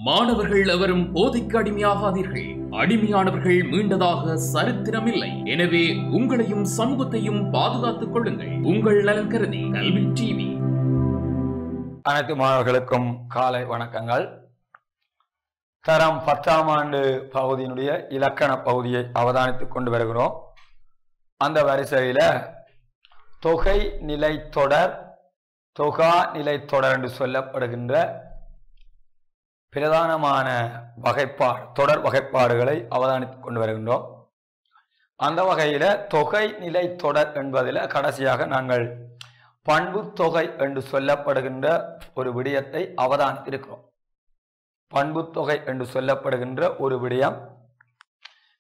மாணவர்கள் எவரும் போதைக்கு அடிமையாகாதீர்கள். அடிமையானவர்கள் மீண்டதாக சரித்திரமில்லை. எனவே உங்களையும் சமூகத்தையும் பாதுகாத்துக் கொள்ளுங்கள். உங்கள் நலன் கருதி கல்வி டிவி. அனைத்து மாணவர்களுக்கும் காலை வணக்கங்கள். தரம் 10ஆம் ஆண்டு பகுதியினுடைய இலக்கண பகுதியை அவதானித்துக் கொண்டு வருகிறோம். அந்த வரிசையில தொகை நிலை தொடர், தொகா நிலை தொடர் என்று சொல்லப்படுகின்ற பிரதானமான வகைப்பாடு, தொடர் வகைப்பாடுகளை அவதானித்துக் கொண்டு வருகின்றோம். அந்த வகையில தொகை நிலை தொடர் என்பதில் கடைசியாக நாங்கள் பண்பு தொகை என்று சொல்லப்படுகின்ற ஒரு விடயத்தை அவதானித்திருக்கிறோம். பண்பு தொகை என்று சொல்லப்படுகின்ற ஒரு விடயம்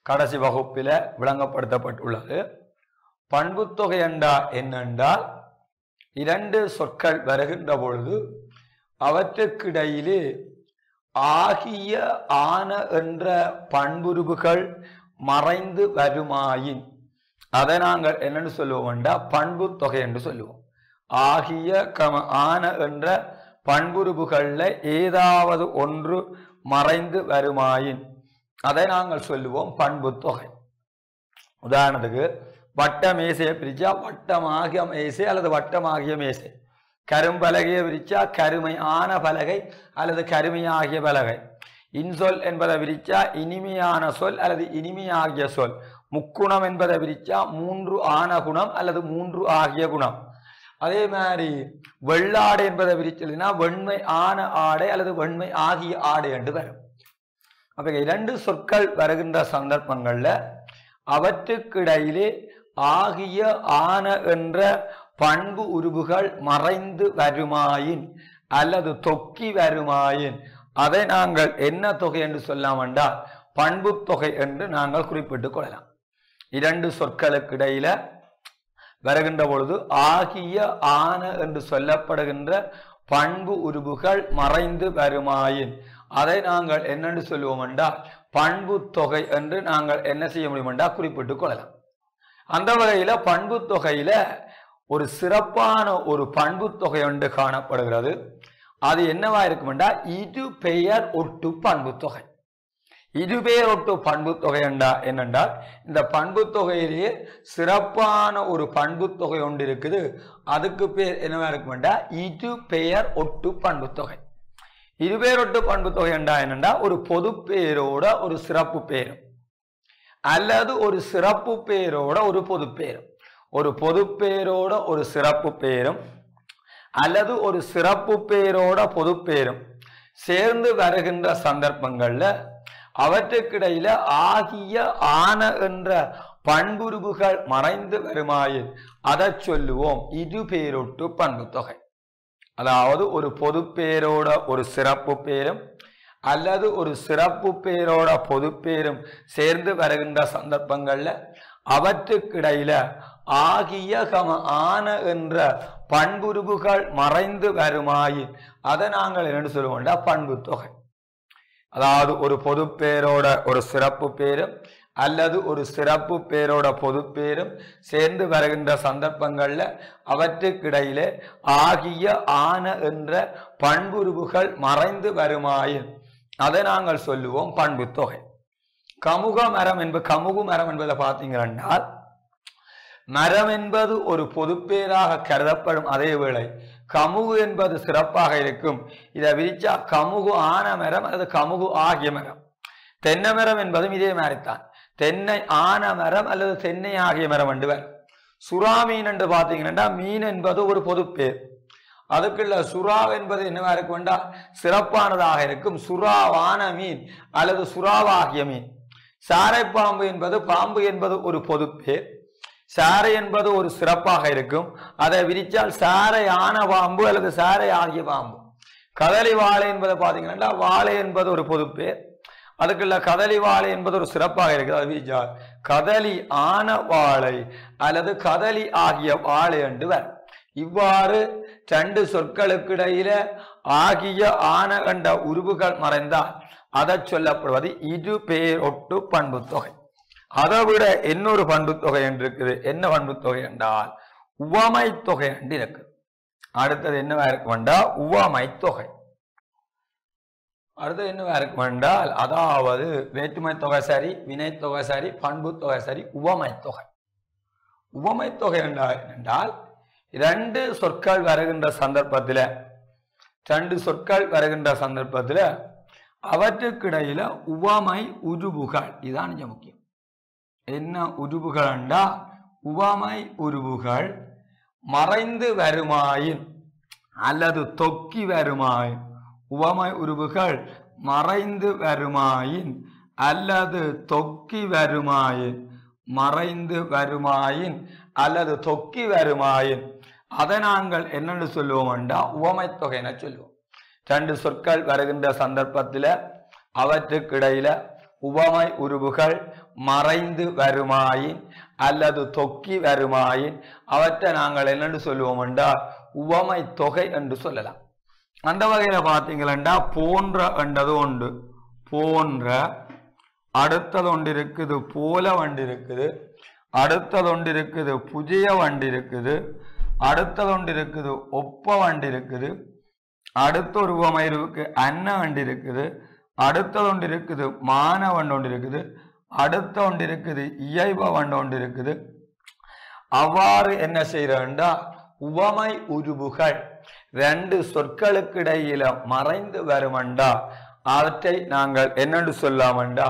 கடைசி வகுப்பில் விளங்கப்படுத்தப்பட்டுள்ளது. பண்பு தொகை என்னென்றால் இரண்டு சொற்கள் வருகின்ற பொழுது அவற்றுக்கிடையிலே ஆகிய ஆன என்ற பண்புருவுகள் மறைந்து வருமாயின் அதை நாங்கள் என்னென்னு சொல்லுவோம் என்றால் பண்பு தொகை என்று சொல்லுவோம். ஆகிய ஆன என்ற பண்புருவுகளில் ஏதாவது ஒன்று மறைந்து வருமாயின் அதை நாங்கள் சொல்லுவோம் பண்பு தொகை. உதாரணத்துக்கு வட்ட மேசையை பிரிச்சா வட்டமாகிய மேசை அல்லது வட்டமாகிய மேசை, கரும்பலகையை விரிச்சா கருமை ஆன பலகை அல்லது கருமையாகிய பலகை, இன்சொல் என்பதை விரிச்சா இனிமையான சொல் அல்லது இனிமையாகிய சொல், முக்குணம் என்பதை விரிச்சா மூன்று ஆன குணம் அல்லது மூன்று ஆகிய குணம். அதே மாதிரி வெள்ளாடை என்பதை விரிச்சதுன்னா வெண்மை ஆன ஆடை அல்லது வெண்மை ஆகிய ஆடை என்று வரும். அப்ப இரண்டு சொற்கள் வருகின்ற சந்தர்ப்பங்கள்ல அவற்றுக்கிடையிலே ஆகிய ஆன என்ற பண்பு உருவுகள் மறைந்து வருமாயின் அல்லது தொக்கி வருமாயின் அதை நாங்கள் என்ன தொகை என்று சொல்லலாம் என்றால் பண்பு தொகை என்று நாங்கள் குறிப்பிட்டுக் கொள்ளலாம். இரண்டு சொற்களுக்கு இடையில வருகின்ற பொழுது ஆகிய ஆன என்று சொல்லப்படுகின்ற பண்பு உருவுகள் மறைந்து வருமாயின் அதை நாங்கள் என்னென்று சொல்லுவோம் என்றால் பண்பு தொகை என்று நாங்கள் என்ன செய்ய முடியும் என்றால் குறிப்பிட்டுக் கொள்ளலாம். அந்த வகையில பண்பு தொகையில ஒரு சிறப்பான ஒரு பண்பு தொகை ஒன்று காணப்படுகிறது. அது என்னவா இருக்கும் என்றால் இரு பெயர் ஒட்டு பண்பு தொகை. இரு பெயர் ஒட்டு பண்பு தொகை என்னென்றால் இந்த பண்பு தொகையிலேயே சிறப்பான ஒரு பண்பு தொகை ஒன்று இருக்குது. அதுக்கு பேர் என்னவா இருக்கும் என்றால் இரு பெயர் ஒட்டு பண்பு தொகை. இரு பெயர் ஒட்டு பண்பு தொகை என்னென்றா ஒரு பொது பேரோட ஒரு சிறப்பு பேரும் அல்லது ஒரு சிறப்பு பேரோட ஒரு பொது பேரும், ஒரு பொது பேரோட ஒரு சிறப்பு பேரும் அல்லது ஒரு சிறப்பு பேரோட பொது பேரும் சேர்ந்து வருகின்ற சந்தர்ப்பங்கள்ல அவற்றுக்கிடையில ஆகிய ஆன என்ற பண்புருவுகள் மறைந்து வருமாயின் அதை சொல்லுவோம் இரு பேரொட்டு பண்பு தொகை. அதாவது ஒரு பொது பேரோட ஒரு சிறப்பு பேரும் அல்லது ஒரு சிறப்பு பேரோட பொது பேரும் சேர்ந்து வருகின்ற சந்தர்ப்பங்கள்ல அவற்றுக்கிடையில ஆகிய ஆன என்ற பண்புருவுகள் மறைந்து வருமாயின் அதை நாங்கள் என்ன சொல்லுவோம்டா பண்பு தொகை. அதாவது ஒரு பொது பேரோட ஒரு சிறப்பு பேரும் அல்லது ஒரு சிறப்பு பேரோட பொது பேரும் சேர்ந்து வருகின்ற சந்தர்ப்பங்கள்ல அவற்றுக்கிடையிலே ஆகிய ஆன என்ற பண்புருவுகள் மறைந்து வருமாயின் அதை நாங்கள் சொல்லுவோம் பண்பு தொகை. கமுக மரம் கமுகு மரம் என்பதை பார்த்தீங்கன்னா மரம் என்பது ஒரு பொது பேராக கருதப்படும். அதே வேளை கமுகு என்பது சிறப்பாக இருக்கும். இதை விரிச்சா கமுகு ஆன மரம் அல்லது கமுகு ஆகிய மரம். தென்னை மரம் என்பதும் இதே மாதிரித்தான், தென்னை ஆன மரம் அல்லது தென்னை ஆகிய மரம் என்று வரும். சுறா மீன் என்று பார்த்தீங்கன்னா மீன் என்பது ஒரு பொது பேர். அதுக்குள்ள சுறா என்பது என்னவா இருக்கும் என்றால் சிறப்பானதாக இருக்கும், சுறாவான மீன் அல்லது சுறாவாகிய மீன். சாரை பாம்பு என்பது பாம்பு என்பது ஒரு பொது பேர், சாரை என்பது ஒரு சிறப்பாக இருக்கும். அதை விரிச்சால் சாரை ஆன பாம்பு அல்லது சாரை ஆகிய பாம்பு. கதலி வாழை என்பதை பார்த்தீங்கன்னா வாழை என்பது ஒரு பொது பேர், அதுக்குள்ள கதலி வாழை என்பது ஒரு சிறப்பாக இருக்குது. அது விரிச்சால் கதலி ஆன வாழை அல்லது கதலி ஆகிய வாழை என்று வரும். இவ்வாறு ரெண்டு சொற்களுக்கு இடையில ஆகிய ஆன கண்ட உருவுகள் மறைந்தால் அதை சொல்லப்படுவது இரு பேர் ஒட்டு பண்பு தொகை. அதை விட இன்னொரு பண்பு தொகை என்று இருக்குது. என்ன பண்பு தொகை என்றால் உவமை தொகை என்று இருக்கு. அடுத்தது என்னவா இருக்கும் என்றால் உவமை தொகை. அடுத்து என்ன இருக்கும் என்றால் அதாவது வேற்றுமை தொகை சரி, வினை தொகை சரி, பண்பு தொகை சரி, உவமை தொகை. உவமை தொகை என்றால் இரண்டு சொற்கள் வருகின்ற சந்தர்ப்பத்தில் அவற்றுக்கிடையில உவமை உருபுகள், இதுதான் மிக முக்கியம். என்ன உருபுகள் என்றா உவமை உருபுகள் மறைந்து வருமாயின் அல்லது தொக்கி வருமாயின், உவமை உருபுகள் மறைந்து வருமாயின் அல்லது தொக்கி வருமாயின், மறைந்து வருமாயின் அல்லது தொக்கி வருமாயின் அதை நாங்கள் என்னென்று சொல்லுவோம் என்றா உவமை தொகை என சொல்லுவோம். ரெண்டு சொற்கள் வருகின்ற சந்தர்ப்பத்தில் அவற்றுக்கிடையில உவமை உருபுகள் மறைந்து வருமாயின் அல்லது தொக்கி வருமாயின் அவற்றை நாங்கள் என்னென்று சொல்லுவோம் என்றால் உவமை தொகை என்று சொல்லலாம். அந்த வகையில பார்த்தீங்களா போன்ற என்றது உண்டு, போன்ற, அடுத்தது ஒன்று இருக்குது போல வண்டு இருக்குது, அடுத்தது ஒன்று இருக்குது புதிய வண்டு இருக்குது, அடுத்தது ஒன்று இருக்குது ஒப்ப வண்டு இருக்குது, அடுத்த ஒரு உவமை இருக்கு அன்ன வண்டு இருக்குது, அடுத்தது ஒன்று இருக்குது மான வண்டு ஒன்று இருக்குது, அடுத்த ஒன்று இருக்குது இயைப வண்டு ஒன்று இருக்குது. அவ்வாறு என்ன செய்யறா உவமை உருபுகள் ரெண்டு சொற்களுக்கு இடையில மறைந்து வருமண்டா அவற்றை நாங்கள் என்னென்று சொல்லாமண்டா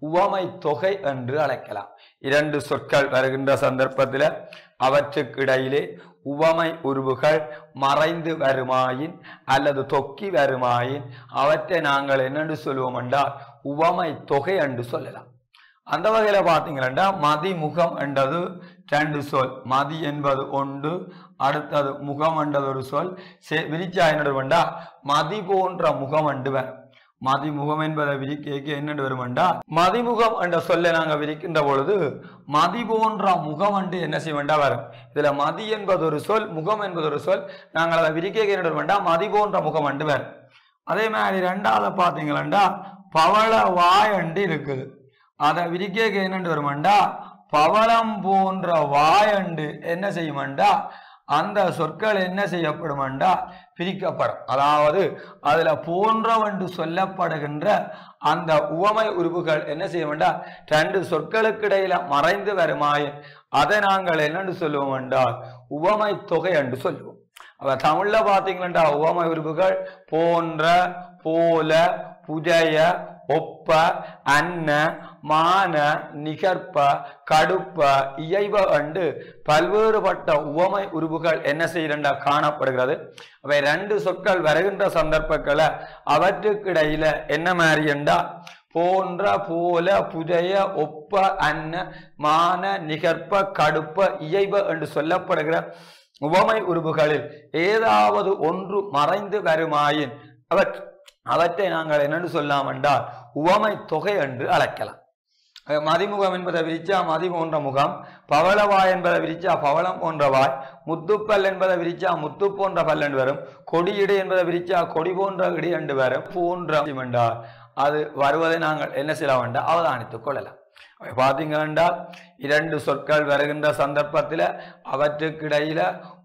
உவமை தொகை என்று அழைக்கலாம். இரண்டு சொற்கள் வருகின்ற சந்தர்ப்பத்தில் அவற்றுக்கு இடையிலே உவமை உருவுகள் மறைந்து வருமாயின் அல்லது தொக்கி வருமாயின் அவற்றை நாங்கள் என்னென்று சொல்லுவோம் என்றால் உவமை தொகை என்று சொல்லலாம். அந்த வகையில பார்த்தீங்கன்னா மதிமுகம் என்றது ரெண்டு சொல், மதி என்பது ஒன்று, அடுத்தது முகம் என்றது ஒரு சொல், விரிச்சா என்னடா மதி போன்ற முகம் என்று வரும். மதிமுகம் என்பதை விரிக்க என்னென்று வருமெண்டா மதிமுகம் என்ற சொல்லை நாங்கள் விரிக்கின்ற பொழுது மதி போன்ற முகம் என்று என்ன செய்ய வேண்டா வரும். இதுல மதி என்பது ஒரு சொல், முகம் என்பது ஒரு சொல், நாங்கள் அதை விரிக்க என்ன வருமெண்டா மதி போன்ற முகம் என்று வரும். அதே மாதிரி ரெண்டாவது பார்த்தீங்களா பவள வாய் என்று இருக்குது, அதை விரிக்க என்னென்று வருமெண்டா பவளம் போன்ற வாயண்டு என்ன செய்யுமெண்டா அந்த சொற்கள் என்ன செய்யப்படுமெண்டா பிரிக்கப்படும். அதாவது அதுல போன்றவென்று சொல்லப்படுகின்ற அந்த உவமை உருவுகள் என்ன செய்ய வேண்டாம் ரெண்டு சொற்களுக்கு இடையில மறைந்து வருமாயின் அதை நாங்கள் என்னென்று சொல்லுவோம் என்றால் உவமை தொகை என்று சொல்லுவோம். அப்ப தமிழ்ல பாத்தீங்கன்னா உவமை உருவுகள் போன்ற, போல, புதைய, ஒப்ப, அன்ன, மான, நிகர்ப்ப, கடுப்ப, இயைப என்று பல்வேறுபட்ட உவமை உருவுகள் என்ன செய்யறா காணப்படுகிறது. அவை ரெண்டு சொற்கள் வருகின்ற சந்தர்ப்பங்களை அவற்றுக்கு இடையில என்ன மாதிரி என்றா போன்ற, போல, புதைய, ஒப்ப, அன்ன, மான, நிகர்ப்ப, கடுப்ப, இயைப என்று சொல்லப்படுகிற உவமை உருவுகளில் ஏதாவது ஒன்று மறைந்து வருமாயின் அவற்றை நாங்கள் என்னென்று சொல்லலாம் என்றால் உவமை தொகை என்று அழைக்கலாம். மதிமுகம் என்பதை விரிச்சா மதி போன்ற முகம், பவளவாய் என்பதை விரிச்சா பவளம் போன்ற வாய், முத்துப்பல் என்பதை விரிச்சா முத்து போன்ற பல் என்று வரும், கொடியிடு என்பதை விரிச்சா கொடி போன்ற இடி என்று வரும். போன்ற என்றால் அது வருவதை நாங்கள் என்ன செய்யலாம் என்றால் அவதானித்துக் கொள்ளலாம். பார்த்தீங்கன்னா இரண்டு சொற்கள் வருகின்ற சந்தர்ப்பத்தில் அவற்றுக்கிடையில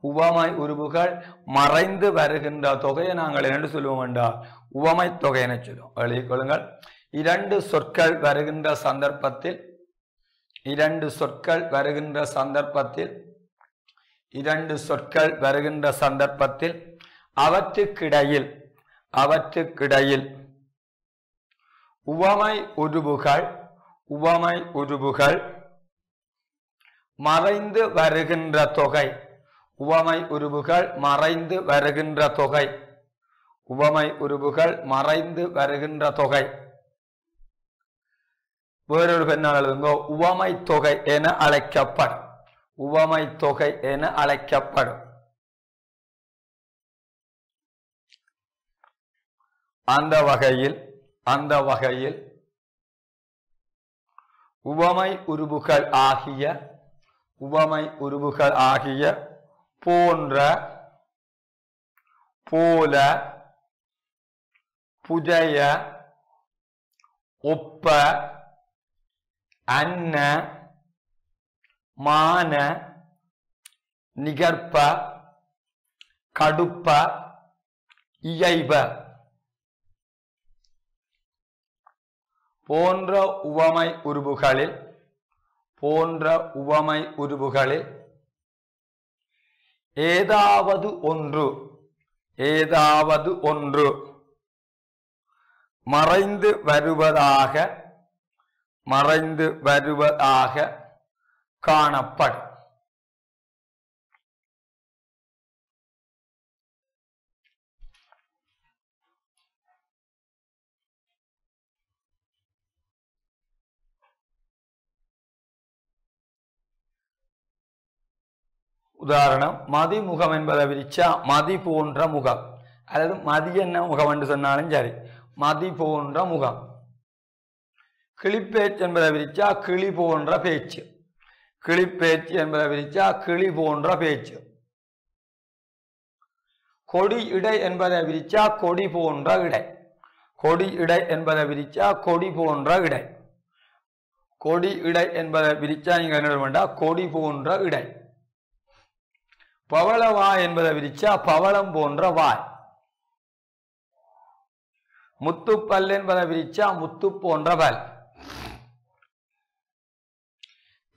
உவமை உருவுகள் மறைந்து வருகின்ற தொகையை நாங்கள் என்ன சொல்லுவோம் என்றால் உவமை தொகை என சொல்லுவோம். எழுதிக் கொள்ளுங்கள். இரண்டு சொற்கள் வருகின்ற சந்தர்ப்பத்தில் இரண்டு சொற்கள் வருகின்ற சந்தர்ப்பத்தில் அவற்றுக்கிடையில் உவமை உருவுகள் மறைந்து வருகின்ற தொகை, உவமை உருவுகள் மறைந்து வருகின்ற தொகை, உவமை உருவுகள் மறைந்து வருகின்ற தொகை வேறொரு பெண்ணால் எழுதுங்கோ உவமை தொகை என அழைக்கப்படும். உவமை தொகை என அழைக்கப்படும். அந்த வகையில் உவமை உருவுகள் ஆகிய போன்ற, போல, புதைய, ஒப்ப, அன்ன, மான, நிகர்ப்ப, கடுப்ப, இயைப போன்ற உவமை உருபுகளில் ஏதாவது ஒன்று மறைந்து வருவதாக காணப்படும். உதாரணம், மதிமுகம் என்பதை விரிச்சா மதி போன்ற முகம், அல்லது மதி என்ன முகம் என்று சொன்னாலும் சரி, மதி போன்ற முகம். கிளிப்பேச்சு என்பதை விரிச்சா கிளி போன்ற பேச்சு, கிளிப்பேச்சு என்பதை விரிச்சா கிளி போன்ற பேச்சு. கொடி இடை என்பதை விரிச்சா கொடி போன்ற இடை, கொடி இடை என்பதை விரிச்சா கொடி போன்ற இடை. கொடி இடை என்பதை விரிச்சா நீங்க என்ன வேண்டா, கொடி போன்ற இடை. பவளவாய் என்பதை விரிச்சா பவளம் போன்ற வாய். முத்துப்பல் என்பதை விரிச்சா முத்து போன்ற பல்.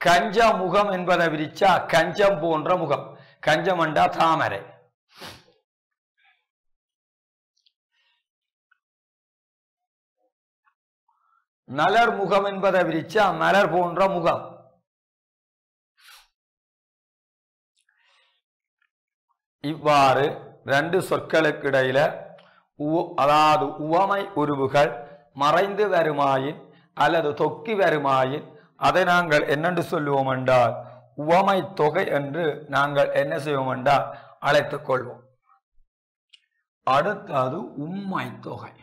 கஞ்ச முகம் என்பதை விரிச்சா கஞ்சம் போன்ற முகம், கஞ்சம் என்றா தாமரை. மலர் முகம் என்பதை விரிச்சா மலர் போன்ற முகம். இவ்வாறு ரெண்டு சொற்களுக்கு இடையில அதாவது உவமை உருவுகள் மறைந்து வருமாயின் அல்லது தொக்கி வருமாயின் அதை நாங்கள் என்னென்று சொல்லுவோம் என்றால் உவமை தொகை என்று நாங்கள் என்ன செய்வோம் என்றால் அழைத்துக் கொள்வோம். அடுத்தது உம்மை தொகை.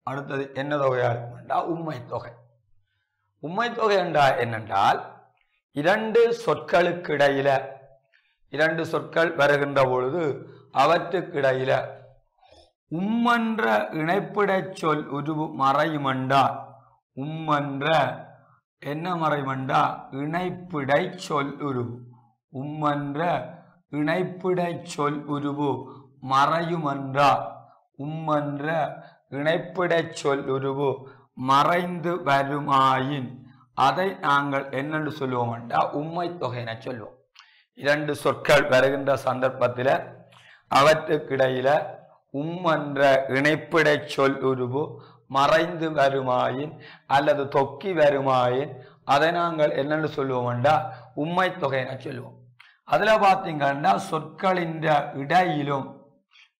அடுத்தது என்ன தொகையா இருக்கும் என்றால் உம்மை தொகை. உம்மை தொகை என்றால் என்னென்றால் இரண்டு சொற்களுக்கிடையில, இரண்டு சொற்கள் வருகின்ற பொழுது அவற்றுக்கிடையில உம்மன்ற இணைப்பிடை சொல் உருவு மறையுமென்றால், உம்மன்ற என்ன மறையுமென்றா இணைப்பிடை சொல் உருவு, உம்மன்ற இணைப்பிடை சொல் உருவு மறையுமென்றால், உம்மன்ற இணைப்பிடை சொல் உருவு மறைந்து வருமாயின் அதை நாங்கள் என்னென்று சொல்லுவோம் என்றால் உம்மை தொகை என சொல்லுவோம். இரண்டு சொற்கள் வருகின்ற சந்தர்ப்பத்தில் அவற்றுக்கிடையில உம்மன்ற இணைப்பிடை சொல் உருவு மறைந்து வருமாயின் அல்லது தொக்கி வருமாயின் அதை நாங்கள் என்னென்று சொல்லுவோம் என்றால் உம்மை தொகை என சொல்லுவோம். அதுல பார்த்தீங்கன்னா சொற்களின் இடையிலும்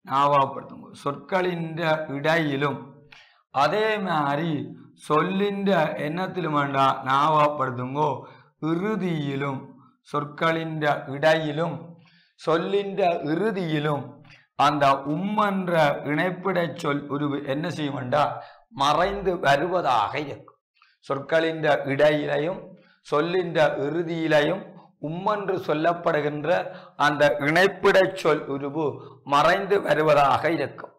ஞாபகப்படுத்துங்க, சொற்களின் இடையிலும் அதே மாதிரி சொல்லின் எண்ணத்திலும் வேண்டாம் ஞாபகப்படுத்துங்கோ இறுதியிலும், சொற்களின் இடையிலும் சொல்லின் இறுதியிலும் அந்த உம்மன்ற இணைப்பிடை சொல் உருவு என்ன செய்யும் என்றால் மறைந்து வருவதாக இருக்கும். சொற்களின் இடையிலையும் சொல்லின் இறுதியிலையும் உம்மன்று சொல்லப்படுகின்ற அந்த இணைப்பிடை சொல் உருவு மறைந்து வருவதாக இருக்கும்.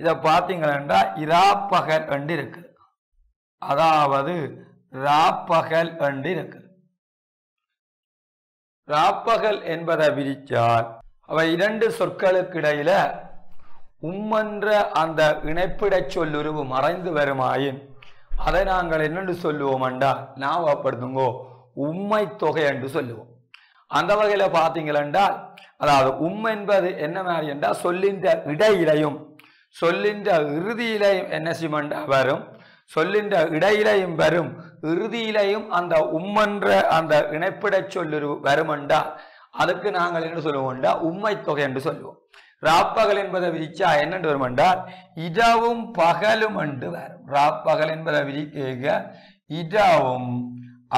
இதை பார்த்தீங்கன்னா இராப்பகல் என்று இருக்குது, அதாவது ராப்பகல் என்று இருக்குது. ராப்பகல் என்பதை விரிச்சால் அவை இரண்டு சொற்களுக்கு இடையில உம்மன்ற அந்த இணைப்பிடை சொல் உருவு மறைந்து வருமாயின் அதை நாங்கள் என்னென்று சொல்லுவோம் என்றால் ஞாபகப்படுத்துங்கோ உம்மை தொகை என்று சொல்லுவோம். அந்த வகையில பார்த்தீங்களென்றால் அதாவது என்பது என்ன மாதிரி என்றால் சொல்லின் இடையிலையும் சொல்லின் இறுதியிலையும் என்ன செய்யமென்றா வரும், சொல்லின் இடையிலையும் வரும், இறுதியிலையும் அந்த உம்மன்ற அந்த இணைப்பிடை சொல்லு வரும் என்றால் அதுக்கு நாங்கள் என்ன சொல்லுவோம்டா உம்மை தொகை என்று சொல்லுவோம். ராப்பகல் என்பதை விரிச்சா என்னென்று வரும் என்றால் இரவும் பகலும் என்று வரும். ராப்பகல் என்பதை விரிக்க இரவும்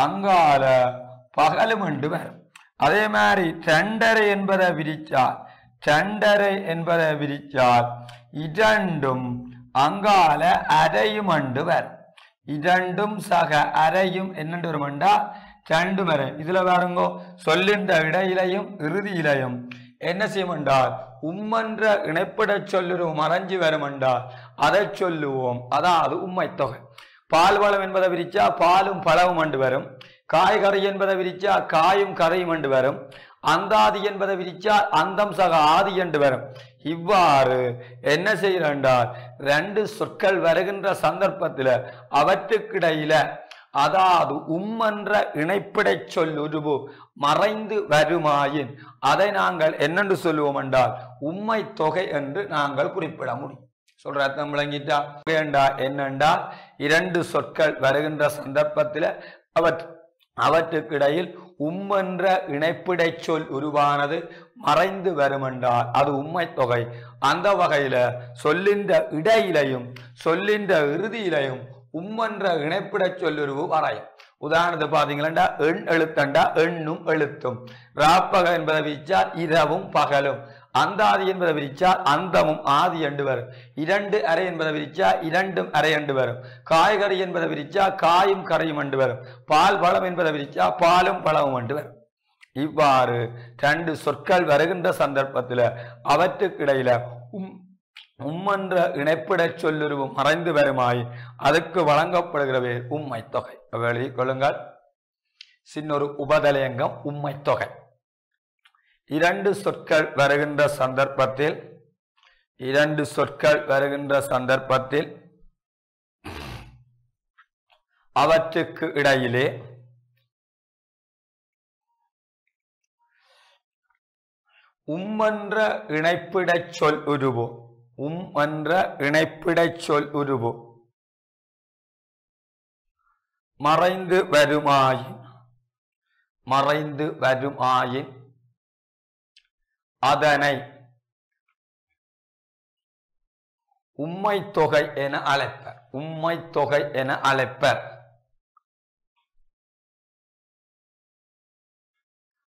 அங்கால பகலும் என்று வரும். அதே மாதிரி தண்டரை என்பதை விரிச்சால், தண்டரை என்பதை விரிச்சால் இரண்டும் அங்கால அரையும் என்று வரும். இரண்டும் சக அரையும் என்னென்று வரும் என்றால் ரெண்டு வரும். இதுல பாருங்கோ சொல்லின்ற இடையிலையும் இறுதியிலையும் என்ன செய்யும் என்றால் உம்மன்ற இணைப்பிட சொல்லுரு மறைஞ்சு வரும் என்றால் அதை சொல்லுவோம், அதாவது உம்மை தொகை. பால் வளம் என்பதை விரிச்சா பாலும் பழவும் என்று வரும். காய்கறி என்பதை விரிச்சா காயும் கரையும் என்று வரும். அந்தாதி என்பதை விரிச்சால் அந்தம் சக ஆதி என்று வரும். இவ்வாறு என்ன செய்யறால் ரெண்டு சொற்கள் வருகின்ற சந்தர்ப்பத்தில் அவற்றுக்கிடையில அதாவது என்ற இணைப்பிடை சொல் உருவு மறைந்து வருமாயின் அதை நாங்கள் என்னென்று சொல்லுவோம் என்றால் உம்மை தொகை என்று நாங்கள் குறிப்பிட முடியும். சொல்ற அர்த்தம் விளங்கிட்டா? என்னென்றால் இரண்டு சொற்கள் வருகின்ற சந்தர்ப்பத்தில் அவற்றுக்கிடையில் என்ற இணைப்பிடை சொல் உருவானது மறைந்து வரும் என்றால் அது உம்மை தொகை. அந்த வகையில சொல்லின்ற இடையிலையும் சொல்லின்ற இறுதியிலையும் என்ற இணைப்பிட சொல்லுருவு வரையும். உதாரணத்துக்கு பாத்தீங்களா எண் எழுத்தண்டா எண்ணும் எழுத்தும். ராப்பகல் என்பதை விரிச்சால் இரவும் பகலும். அந்தாதி என்பதை விரிச்சால் அந்தமும் ஆதி என்று வரும். இரண்டு அரை என்பதை விரிச்சா இரண்டும் அரை என்று வரும். காய்கறி என்பதை விரிச்சா காயும் கரையும் என்று வரும். பால் பழம் என்பதை விரிச்சா பாலும் பழமும் என்று வரும். இவ்வாறு ரெண்டு சொற்கள் வருகின்ற சந்தர்ப்பத்தில் அவற்றுக்கிடையில என்ற இணைப்பிட சொல்லுருவு மறைந்து வருமாய் அதுக்கு வழங்கப்படுகிறவே உம்மை தொகை. எழுதி கொள்ளுங்கள். சின்னொரு உபதலையங்கம் உம்மை தொகை. இரண்டு சொற்கள் வருகின்ற சந்தர்ப்பத்தில் அவற்றுக்கு இடையிலே என்ற இணைப்பிட சொல் உருவு என்ற இணைப்பிடை சொல் உருவு மறைந்து வருமாயின் அதனை உம்மை தொகை என அழைப்பர்.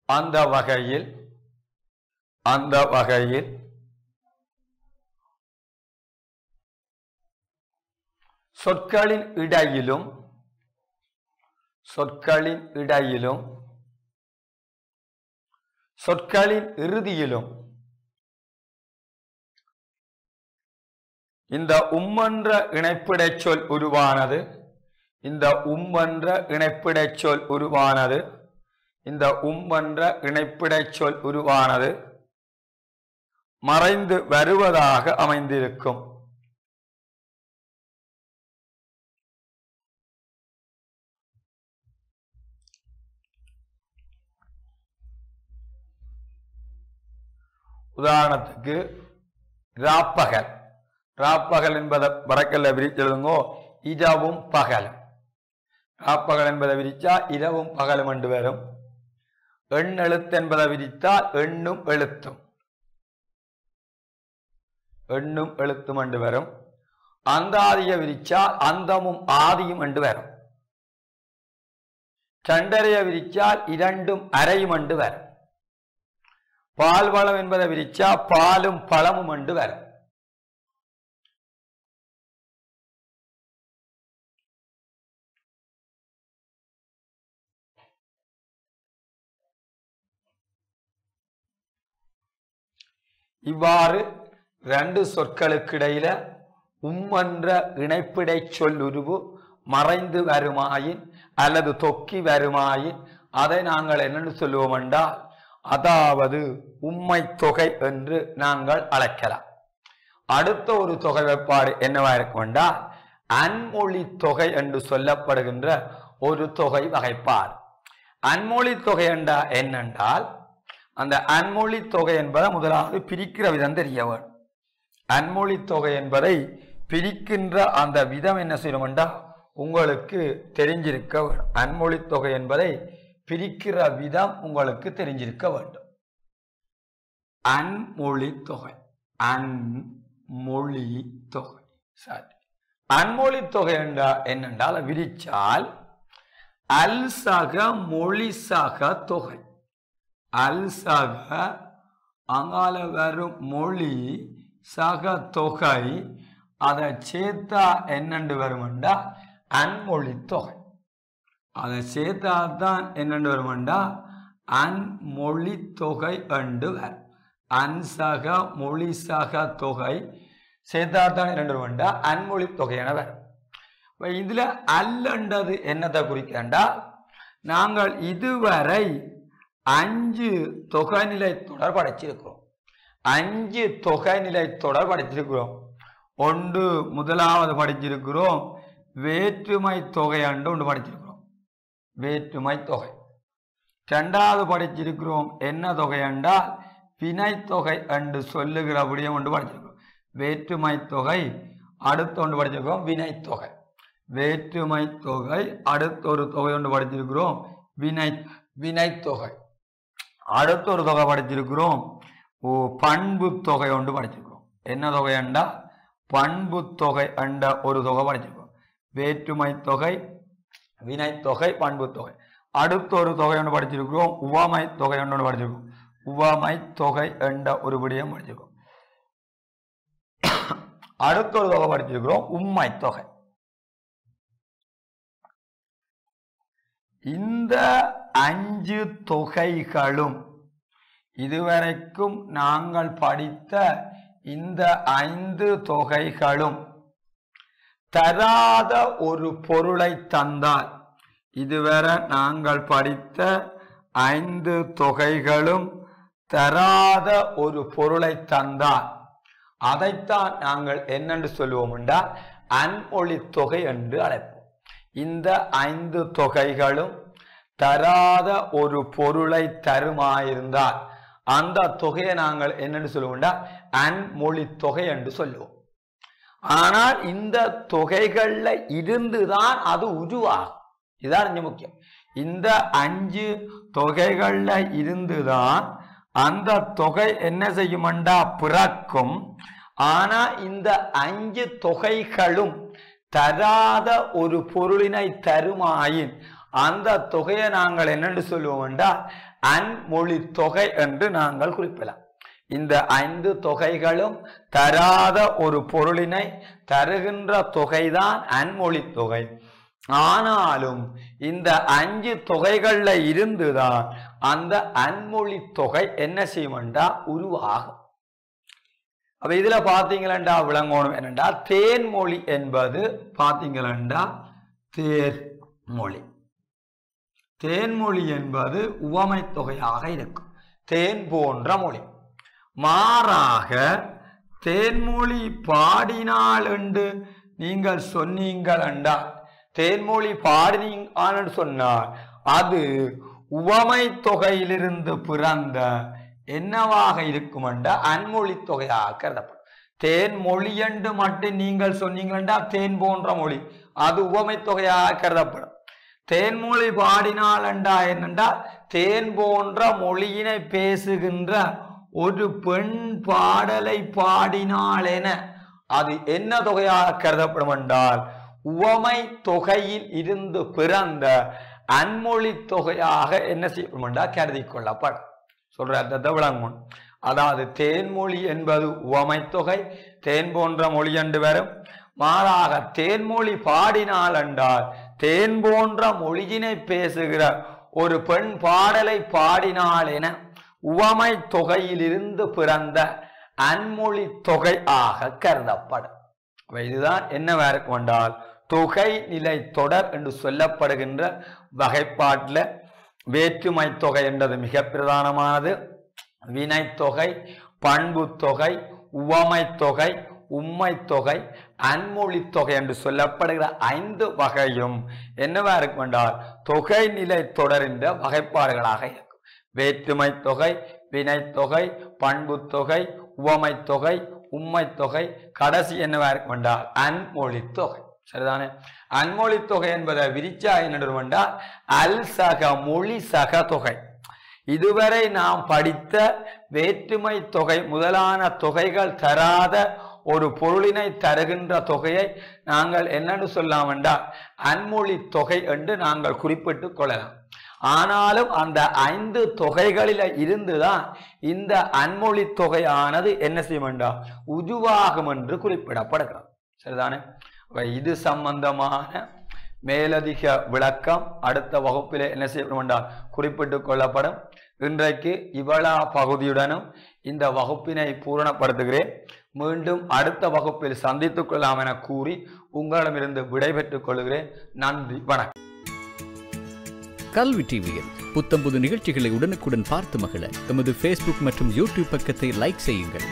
அந்த வகையில் சொற்களின் இடையிலும் சொற்களின் இறுதியிலும் இந்த என்ற இணைப்பிடை சொல் உருவானது மறைந்து வருவதாக அமைந்திருக்கும். உதாரணத்துக்கு ராப்பகல் என்பதை வடக்கல்ல விரிச்செழுதுங்கோ இரவும் பகலும். ராப்பகல் என்பதை விரிச்சா இரவும் பகலும் என்று வரும். எண் எழுத்து என்பதை விரித்தால் எண்ணும் எழுத்தும் என்று வரும். அந்தாதியை விரிச்சால் அந்தமும் ஆதியும் என்று வரும். சண்டரையை விரிச்சால் இரண்டும் அரையும் என்று வரும். பால் பழம் என்பதை விரிச்சா பாலும் பழமும் என்று வரும். இவ்வாறு ரெண்டு சொற்களுக்கு இடையில என்ற இணைப்பிடை சொல்லுருவு மறைந்து வருமாயின் அல்லது தொக்கி வருமாயின் அதை நாங்கள் என்னென்னு சொல்லுவோம் என்றால் அதாவது உம்மை தொகை என்று நாங்கள் அழைக்கலாம். அடுத்த ஒரு தொகை வெப்பாடு என்னவா இருக்கும் என்றால் அன்மொழி தொகை என்று சொல்லப்படுகின்ற ஒரு தொகை வகைப்பாடு. அன்மொழி தொகை என்றா என்னென்றால் அந்த அன்மொழி தொகை என்பதை முதலாவது பிரிக்கிற விதம் தெரிய வேண்டும். அன்மொழி தொகை என்பதை பிரிக்கின்ற அந்த விதம் என்ன செய்யணும் என்றால் உங்களுக்கு தெரிஞ்சிருக்க வேண்டும். அன்மொழி தொகை என்பதை பிரிக்கிற விதம் உங்களுக்கு தெரிஞ்சிருக்க வேண்டும். அன்மொழி தொகை சரி. அன்மொழி தொகை என்னென்றால் விரிச்சால் அல் சக மொழி சக தொகை. அல் சக அங்கால வரும் மொழி சக தொகை அதை சேர்த்தா என்னென்று வருமெண்டா அன்மொழி தொகை. அதை சேர்த்தாதான் என்னென்று வருமெண்டா அன்மொழி தொகை என்று வரும். அன் சக மொழி சக தொகை சேர்த்தாதான் என்னென்று வருமெண்டா அன்மொழி தொகை என வரும். இதுல அல்லன்றது என்னத்தை குறிக்கண்டா நாங்கள் இதுவரை 5 தொகைநிலை தொடர் படிச்சிருக்கிறோம். 5 தொகைநிலை தொடர் படிச்சிருக்கிறோம். ஒன்று முதலாவது படிச்சிருக்கிறோம் வேற்றுமை தொகை ஒன்று படிச்சிருக்கிறோம். வேற்றுமை தொகை. இரண்டாவது படிச்சிருக்கிறோம் என்ன தொகை என்றால் வினைத்தொகை என்று சொல்லுகிற விடயம் ஒன்று படிச்சிருக்கிறோம். வேற்றுமை தொகை. அடுத்த ஒன்று படிச்சிருக்கிறோம் வினைத்தொகை. வேற்றுமை தொகை. அடுத்த ஒரு தொகை ஒன்று படிச்சிருக்கிறோம் வினைத்தொகை. அடுத்த ஒரு தொகை படிச்சிருக்கிறோம் பண்பு தொகை ஒன்று படிச்சிருக்கிறோம். என்ன தொகை என்றா பண்பு தொகை என்ற ஒரு தொகை படிச்சிருக்கிறோம். வேற்றுமை தொகை, வினைத்தொகை, பண்பு தொகை. அடுத்த ஒரு தொகை ஒன்று படிச்சிருக்கிறோம் உவமை தொகை ஒன்று படிச்சிருக்கிறோம். உவமை தொகை என்ற ஒரு விடயம் படிச்சிருக்கிறோம். அடுத்த ஒரு தொகை படிச்சிருக்கிறோம் உம்மை தொகை. இந்த 5 தொகைகளும் இதுவரைக்கும் நாங்கள் படித்த இந்த 5 தொகைகளும் தராத ஒரு பொருளை தந்தால், இதுவரை நாங்கள் படித்த 5 தொகைகளும் தராத ஒரு பொருளை தந்தால் அதைத்தான் நாங்கள் என்னென்று சொல்லுவோம் என்றால் அன்மொழி தொகை என்று அழைப்போம். இந்த 5 தொகைகளும் தராத ஒரு பொருளை தருமாயிருந்தால் அந்த தொகையை நாங்கள் என்னென்று சொல்லுவோம்டா அன்மொழி தொகை என்று சொல்லுவோம். ஆனால் இந்த தொகைகள்ல இருந்துதான் அது உருவாகும். இதுதான் இங்க முக்கியம். இந்த 5 தொகைகள்ல இருந்துதான் அந்த தொகை என்ன செய்யும்டா பிறக்கும். ஆனா இந்த 5 தொகைகளும் தராத ஒரு பொருளினை தருமாயின் அந்த தொகையை நாங்கள் என்னென்று சொல்லுவோம் என்றால் அன்மொழி தொகை என்று நாங்கள் குறிப்பிடலாம். இந்த 5 தொகைகளும் தராத ஒரு பொருளினை தருகின்ற தொகைதான் அன்மொழி தொகை. ஆனாலும் இந்த 5 தொகைகள்ல இருந்துதான் அந்த அன்மொழி தொகை என்ன செய்யும்டா உருவாகும். அப்ப இதுல பாத்தீங்களா விளங்கணும் என்னண்டா தேன்மொழி என்பது பாத்தீங்களா தேர்மொழி. தேன்மொழி என்பது உவமை தொகையாக இருக்கும். தேன் போன்ற மொழி. மாறாக தேன்மொழி பாடினாள் என்று நீங்கள் சொன்னீங்கள் என்றால், தேன்மொழி பாடினீங்கள் சொன்னால் அது உவமை தொகையிலிருந்து பிறந்த என்னவாக இருக்கும் என்றால் அன்மொழி தொகையாக கருதப்படும். தேன்மொழி என்று மட்டும் நீங்கள் சொன்னீங்கன்னா தேன் போன்ற மொழி, அது உவமை தொகையாக கருதப்படும். தேன்மொழி பாடினால் என்றா என்னென்றால் தேன் போன்ற மொழியினை பேசுகின்ற ஒரு பெண் பாடலை பாடினாள் என அது என்ன தொகையாக கருதப்படும் என்றால் உவமை தொகையில் இருந்து பிறந்த அன்மொழி தொகையாக என்ன செய்யப்படும் என்றால் கருதி கொள்ளப்படும். சொல்ற அர்த்தத்தை விளங்கும். அதாவது தேன்மொழி என்பது உவமை தொகை, தேன் போன்ற மொழி என்று வரும். மாறாக தேன்மொழி பாடினாள் என்றால் தேன் போன்ற மொழியினை பேசுகிற ஒரு பெண் பாடலை பாடினாள் என உவமை தொகையிலிருந்து பிறந்த அன்மொழி தொகை ஆக கருதப்படும். இதுதான் என்னவா இருக்கும் என்றால் தொகை நிலை தொடர் என்று சொல்லப்படுகின்ற வகைப்பாட்டில் வேற்றுமை தொகை என்றது மிக பிரதானமானது. வினைத்தொகை, பண்பு தொகை, உவமை தொகை, உம்மை தொகை, அன்மொழி தொகை என்று சொல்லப்படுகிற 5 வகையும் என்னவா இருக்கும் என்றால் தொகை நிலை தொடரின் வகைப்பாடுகளாக இருக்கும். வேற்றுமை தொகை, வினைத்தொகை, பண்பு தொகை, உவமை தொகை, உம்மை தொகை, கடைசி என்னவா இருக்கும் என்றால் அன்மொழி தொகை. சரிதானே? அன்மொழி தொகை என்பதை விரிச்சா என்ன அல் சக மொழி சக தொகை. இதுவரை நாம் படித்த வேற்றுமை தொகை முதலான தொகைகள் தராத ஒரு பொருளினை தருகின்ற தொகையை நாங்கள் என்னன்னு சொல்லலாம் என்றால் அன்மொழி தொகை என்று நாங்கள் குறிப்பிட்டு கொள்ளலாம். ஆனாலும் அந்த 5 தொகைகளில இருந்துதான் இந்த அன்மொழி தொகையானது என்ன செய்யும் என்றால் உருவாகும் என்று குறிப்பிடப்படுகிறது. சரிதானே? இது சம்பந்தமான மேலதிக விளக்கம் அடுத்த வகுப்பிலே என்ன செய்யப்படும் என்றால் குறிப்பிட்டு கொள்ளப்படும். இன்றைக்கு இவ்வளா பகுதியுடனும் இந்த வகுப்பினை பூரணப்படுத்துகிறேன். மீண்டும் அடுத்த வகுப்பில் சந்தித்துக் கொள்ளலாம் என கூறி உங்களிடமிருந்து விடைபெற்றுக் கொள்கிறேன். நன்றி, வணக்கம். கல்வி டிவியில் புத்தம்புது நிகழ்ச்சிகளை உடனுக்குடன் பார்த்து மகிழ எமது ஃபேஸ்புக் மற்றும் யூடியூப் பக்கத்தை லைக் செய்யுங்கள்.